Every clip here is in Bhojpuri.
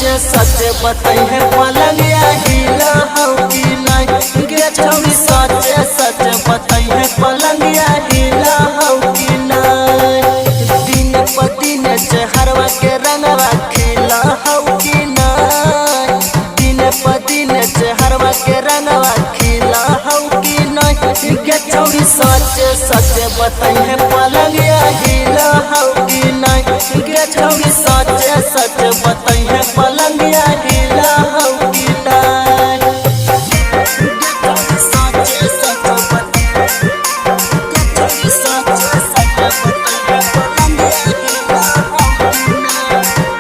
सच बताई है पलंगिया हिला हौ कि नहीं गे छौरी सच बताई है पलंगिया हिला हौ कि नहीं दिन प दिन चेहरवा के रंगवा खिला हौ कि नहीं दिन प दिन चेहरवा के रंगवा खिला हौ कि नहीं गे छौरी सच बताई है पलंगिया हिला हौ कि नहीं गे छौरी सच बताई है पलंगिया हिला हौ कि नहीं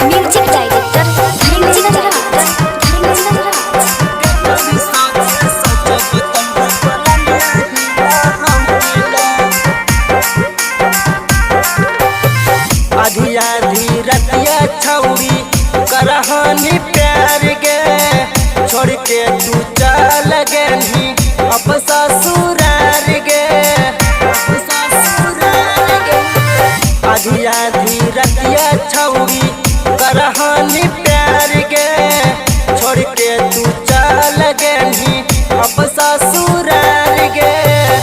म्यूजिक डायरेक्टर धर्मेंद्र राज। आधी आधी रतिया छौरी करहानी प्यार गे छोड़ के तू चल गेली अब ससुरार गे आधी आधी रतिया छौरी करहानी प्यार गे छोड़ के तू चल गेली अब ससुरार गे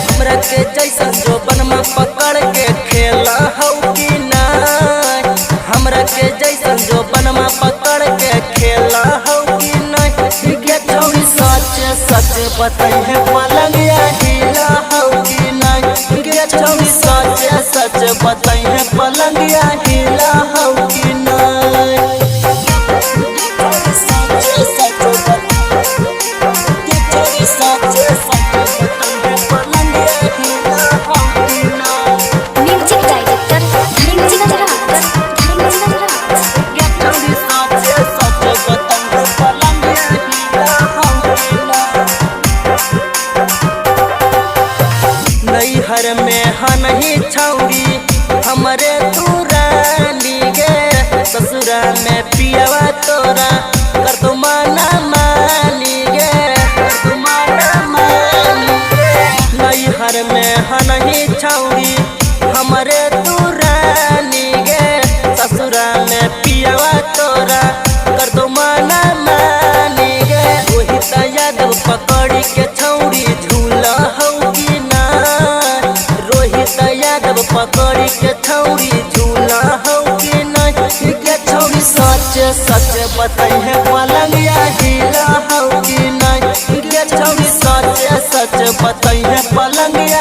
हमरा के जैसा जो बनमा पकड़ के खेला हौ कि नहीं हमरा के जैसा जो बनमा पकड़ के खेला हौ कि नहीं गे छौरी सच बताई है पलंगिया हिला हौ कि नहीं गे छौरी सच बताई है पलंगिया हिला हौ कि नहीं म्यूजिक डायरेक्टर धर्मेंद्र राज। नैहर में हनही छौरी हमरे तू रानी गे ससुरा में पियावा तोरा कर तू माना मानी गे नैहर में हनही छौरी हमरे तू रानी गे ससुरा में पियावा तोरा कर तू माना मानी गे वही त यादव पकड़ी के छौरी झूला हौ कि नहीं रोहित यादव पकड़ी के छौरी झूला हौ कि नहीं गे छौरी सच बताई है पलंगिया हिला हौ कि नहीं गे छौरी सच बताई है पलंगिया